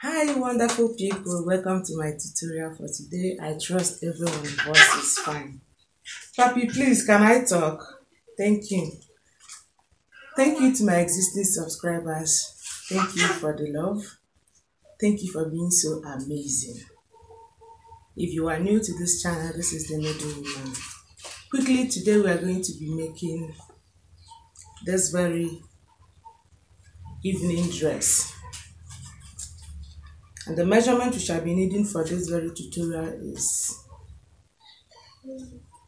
Hi wonderful people, welcome to my tutorial for today. I trust everyone's voice is fine. Papi, please, can I talk? Thank you. Thank you to my existing subscribers. Thank you for the love. Thank you for being so amazing. If you are new to this channel, this is the Needle Woman. Quickly, today we are going to be making this very evening dress. And the measurement we shall be needing for this very tutorial is,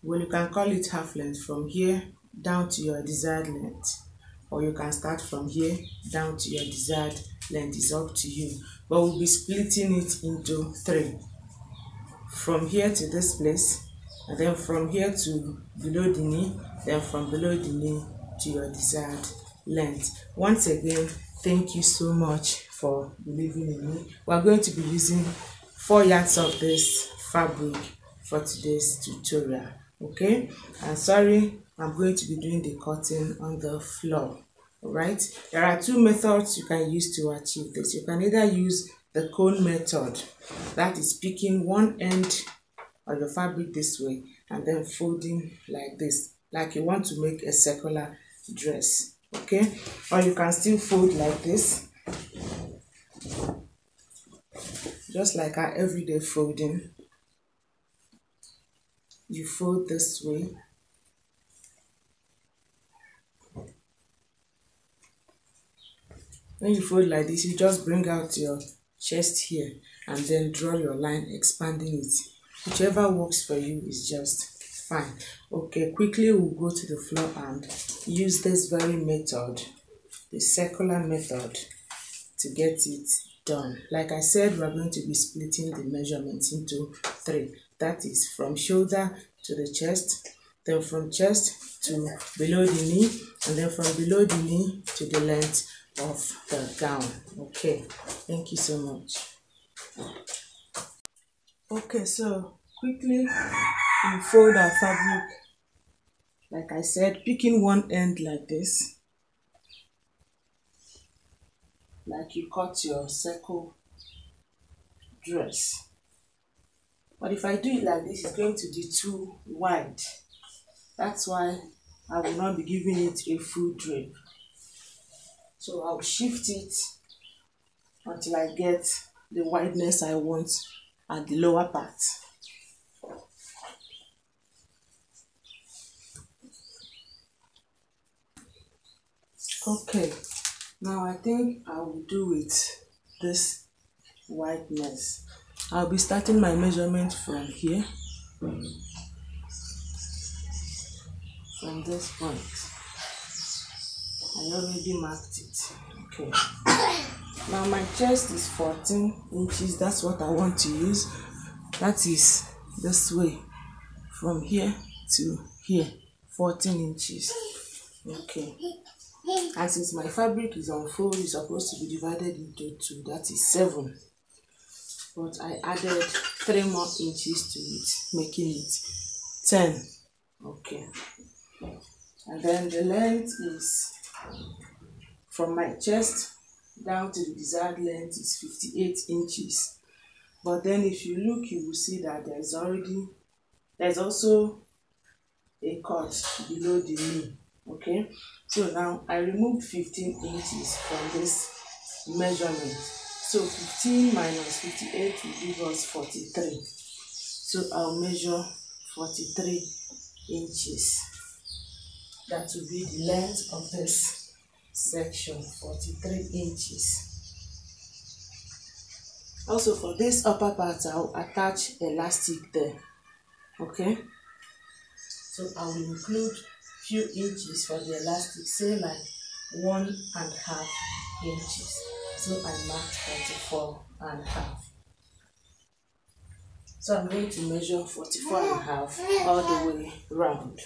well, you can call it half length from here down to your desired length, or you can start from here down to your desired length. It's up to you, but we'll be splitting it into three, from here to this place, and then from here to below the knee, then from below the knee to your desired length. Once again, thank you so much for believing in me. We're going to be using 4 yards of this fabric for today's tutorial. Okay, and sorry, I'm going to be doing the cutting on the floor. All right, there are 2 methods you can use to achieve this. You can either use the cone method, that is picking one end of the fabric this way and then folding like this, like you want to make a circular dress. Okay, or you can still fold like this, just like our everyday folding. You fold this way, when you fold like this, you just bring out your chest here and then draw your line, expanding it. Whichever works for you is just fine. Okay, quickly we'll go to the floor and use this very method, the circular method, to get it done. Like I said, we're going to be splitting the measurements into 3. That is from shoulder to the chest, then from chest to below the knee, and then from below the knee to the length of the gown. Okay, thank you so much. Okay, so quickly we fold our fabric, like I said, picking one end like this, like you cut your circle dress. But if I do it like this, it's going to be too wide. That's why I will not be giving it a full drape. So I'll shift it until I get the wideness I want at the lower part. Okay, now I think I will do with this wideness. I'll be starting my measurement from here, from this point. I already marked it. Okay. Now my chest is 14 inches. That's what I want to use. That is this way, from here to here, 14 inches. Okay. And since my fabric is on fold, it's supposed to be divided into 2. That is 7. But I added 3 more inches to it, making it 10. Okay. And then the length is, from my chest down to the desired length, is 58 inches. But then if you look, you will see that there's also a cut below the knee. Okay, so now I removed 15 inches from this measurement. So 15 minus 58 will give us 43. So I'll measure 43 inches. That will be the length of this section, 43 inches. Also for this upper part, I'll attach elastic there. Okay, so I will include few inches for the elastic, say like 1.5 inches. So I marked 44.5. So I'm going to measure 44.5 all the way round.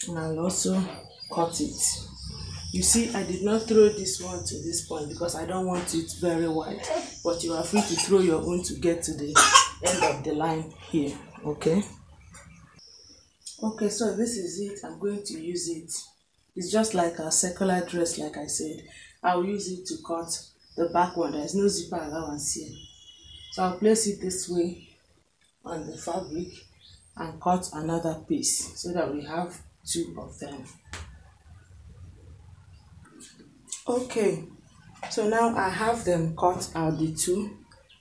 and I'll also cut it. You see, I did not throw this one to this point because I don't want it very wide, but you are free to throw your own to get to the end of the line here. Okay, so this is it. I'm going to use it. It's just like a circular dress, like I said. I'll use it to cut the back one. There's no zipper allowance here, so I'll place it this way on the fabric and cut another piece so that we have two of them. Okay, so now I have them cut out, the two.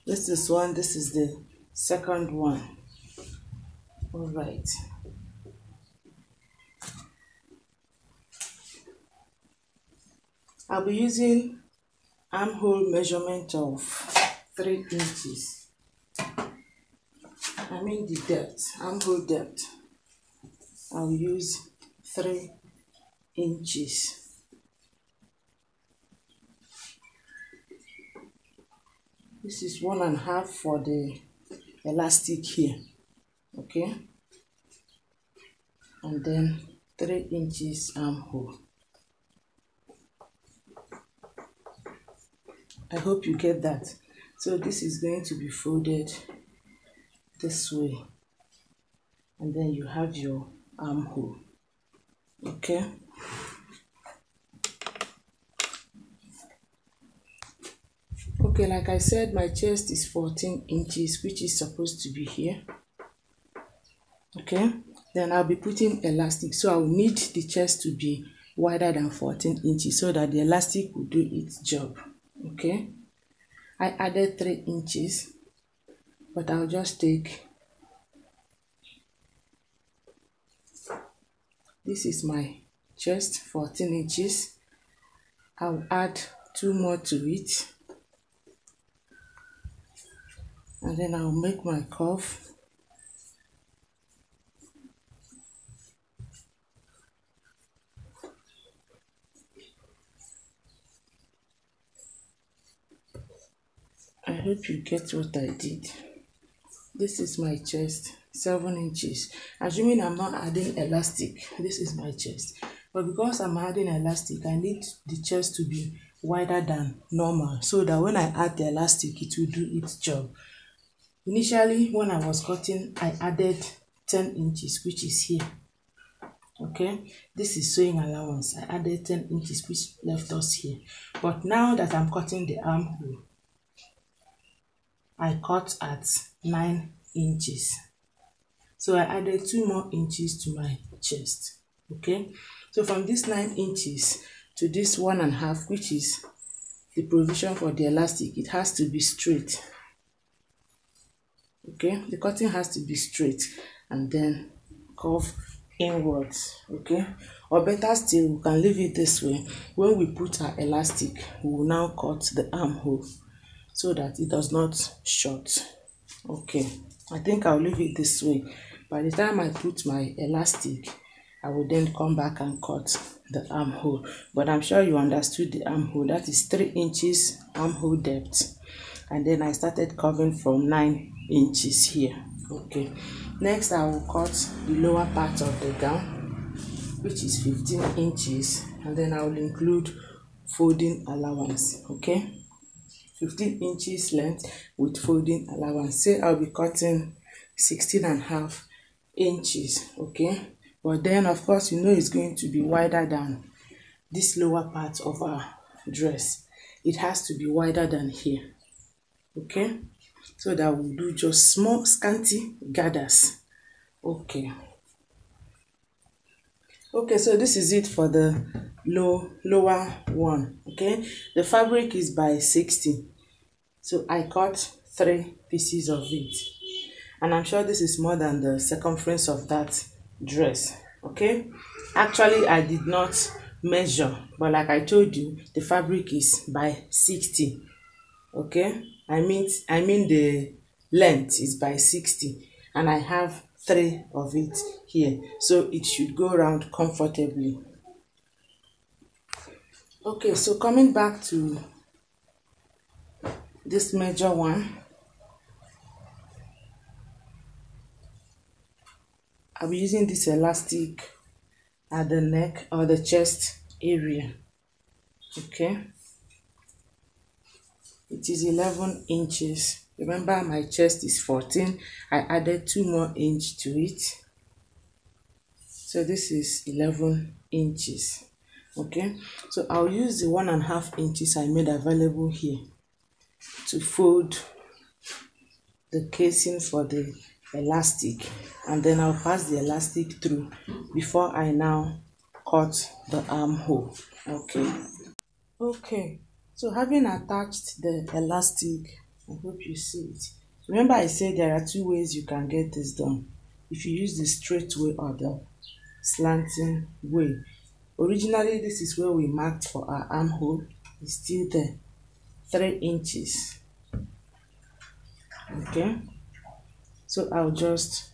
This is one, this is the second one. All right. I'll be using armhole measurement of 3 inches. I mean the depth, armhole depth. I'll use 3 inches. This is 1.5 for the elastic here, okay? And then 3 inches armhole. I hope you get that. So this is going to be folded this way, and then you have your armhole, okay? Okay, like I said, my chest is 14 inches, which is supposed to be here. Okay, then I'll be putting elastic, so I'll need the chest to be wider than 14 inches so that the elastic will do its job. Okay, I added 3 inches, but I'll just take, this is my chest, 14 inches. I'll add 2 more to it, and then I'll make my curve. I hope you get what I did. This is my chest, 7 inches. Assuming I'm not adding elastic, this is my chest. But because I'm adding elastic, I need the chest to be wider than normal so that when I add the elastic, it will do its job. Initially, when I was cutting, I added 10 inches, which is here. Okay, this is sewing allowance. I added 10 inches, which left us here. But now that I'm cutting the armhole, I cut at 9 inches. So I added 2 more inches to my chest. Okay, so from this 9 inches to this 1.5, which is the provision for the elastic, it has to be straight. Okay, the cutting has to be straight and then curve inwards. Okay, or better still, we can leave it this way. When we put our elastic, we will now cut the armhole so that it does not short. Okay, I think I'll leave it this way. By the time I put my elastic, I will then come back and cut the armhole. But I'm sure you understood the armhole. That is 3 inches armhole depth. And then I started covering from 9 inches here. Okay, next I will cut the lower part of the gown, which is 15 inches. And then I will include folding allowance. Okay, 15 inches length with folding allowance. Say I'll be cutting 16.5 inches. Okay, but then of course you know it's going to be wider than this lower part of our dress. It has to be wider than here. Okay, so that we'll do just small scanty gathers. Okay, so this is it for the lower one. Okay, the fabric is by 60, so I cut 3 pieces of it, and I'm sure this is more than the circumference of that dress. Okay, actually I did not measure, but like I told you, the fabric is by 60. Okay, I mean the length is by 60, and I have 3 of it here, so it should go around comfortably. Okay, so coming back to this major one, I'll be using this elastic at the neck or the chest area. Okay, it is 11 inches. Remember, my chest is 14. I added 2 more inches to it, so this is 11 inches. Okay, so I'll use the 1.5 inches I made available here to fold the casing for the elastic, and then I'll pass the elastic through before I now cut the armhole. Okay, so having attached the elastic, I hope you see it. Remember, I said there are 2 ways you can get this done. If you use the straight way or the slanting way. Originally, this is where we marked for our armhole. It's still there, 3 inches. Okay, so I'll just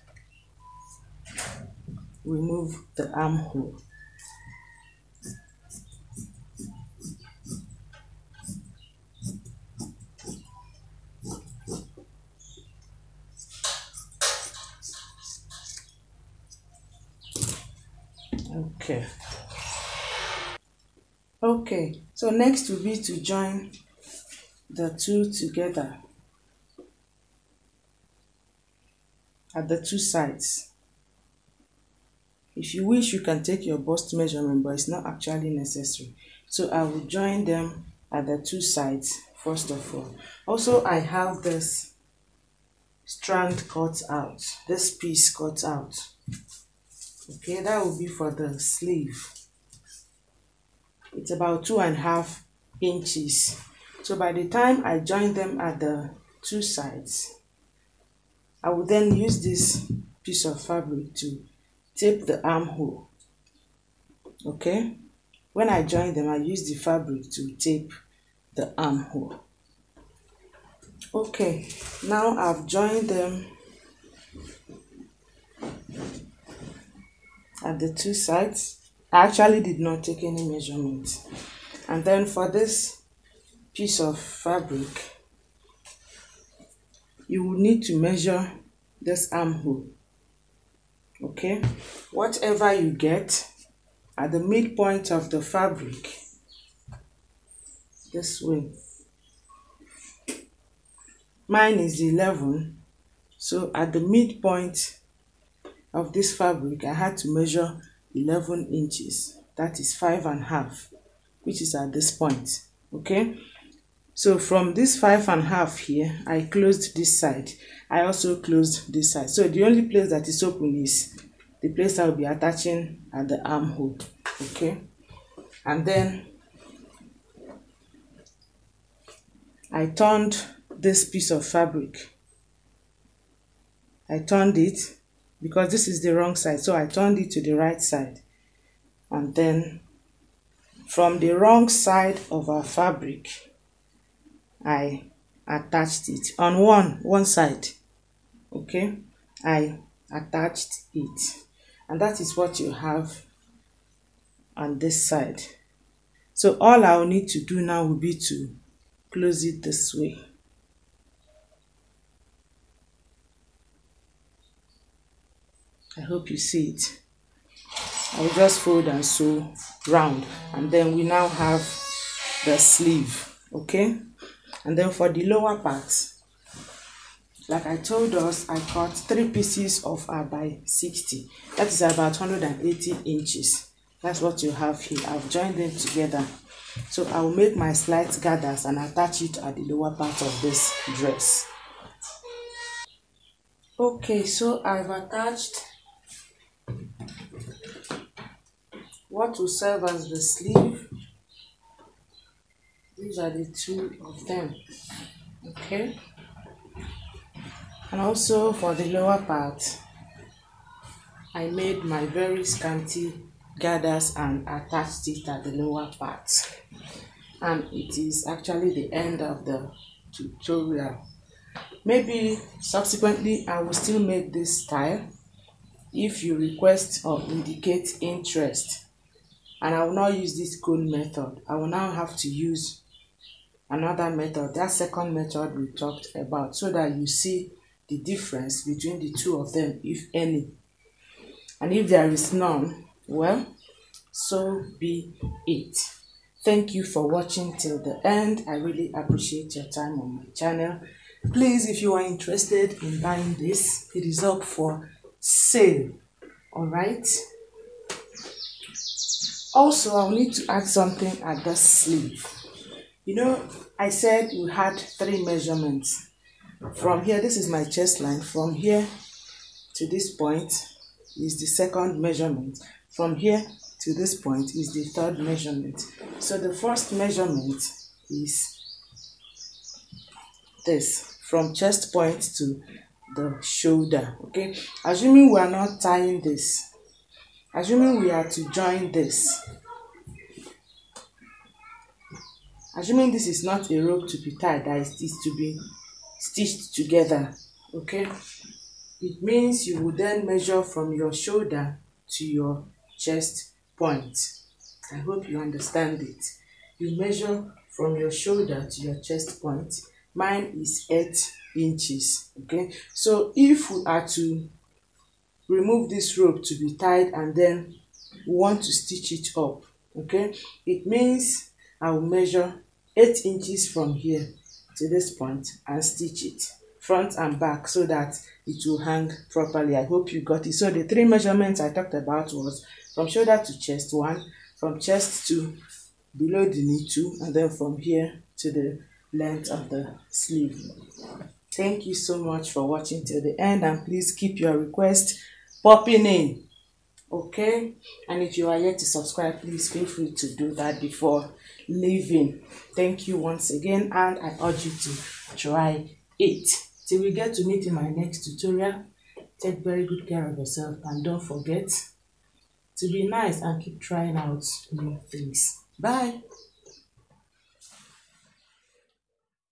remove the armhole. Okay, so next will be to join the 2 together at the 2 sides. If you wish, you can take your bust measurement, but it's not actually necessary. So I will join them at the 2 sides first of all. Also, I have this strand cut out, this piece cut out. Okay, that will be for the sleeve. It's about 2.5 inches. So by the time I join them at the 2 sides, I will then use this piece of fabric to tape the armhole. Okay, when I join them, I use the fabric to tape the armhole. Okay, now I've joined them at the 2 sides. I actually did not take any measurement. And then for this piece of fabric, you will need to measure this armhole. Okay, whatever you get at the midpoint of the fabric, this way. Mine is 11, so at the midpoint of this fabric, I had to measure 11 inches. That is 5.5, which is at this point. Okay, so from this 5.5 here, I closed this side. I also closed this side. So the only place that is open is the place I will be attaching at the armhole. Okay, and then I turned this piece of fabric. I turned it because this is the wrong side, so I turned it to the right side, and then from the wrong side of our fabric, I attached it on one side. Okay, I attached it, and that is what you have on this side. So all I will need to do now will be to close it this way. I hope you see it. I will just fold and sew round, and then we now have the sleeve. Okay, and then for the lower part, like I told us, I cut 3 pieces of by 60. That is about 180 inches. That's what you have here. I've joined them together. So I will make my slight gathers and attach it at the lower part of this dress. Okay, so I've attached what will serve as the sleeve. These are the 2 of them. Okay, and also for the lower part, I made my very scanty gathers and attached it at the lower part, and it is actually the end of the tutorial. Maybe subsequently I will still make this style if you request or indicate interest, and I will not use this cone method. I will now have to use another method, that second method we talked about, so that you see the difference between the 2 of them, if any. And if there is none, well, so be it. Thank you for watching till the end. I really appreciate your time on my channel. Please, if you are interested in buying this, it is up for sale. All right. Also, I'll need to add something at the sleeve. You know, I said we had 3 measurements. From here, this is my chest line. From here to this point is the second measurement. From here to this point is the third measurement. So the first measurement is this, from chest point to the shoulder. Okay, assuming we are not tying this, assuming we are to join this, assuming this is not a rope to be tied, that is to be stitched together, okay, it means you will then measure from your shoulder to your chest point. I hope you understand it. You measure from your shoulder to your chest point. Mine is 8 inches. Okay, so if we are to remove this rope to be tied and then we want to stitch it up, okay, it means I will measure 8 inches from here to this point and stitch it front and back so that it will hang properly. I hope you got it. So the 3 measurements I talked about was from shoulder to chest 1, from chest to below the knee 2, and then from here to the length of the sleeve. Thank you so much for watching till the end, and please keep your request popping in, okay? And if you are yet to subscribe, please feel free to do that before leaving. Thank you once again, and I urge you to try it. Till we get to meet in my next tutorial, take very good care of yourself, and don't forget to be nice and keep trying out new things. Bye.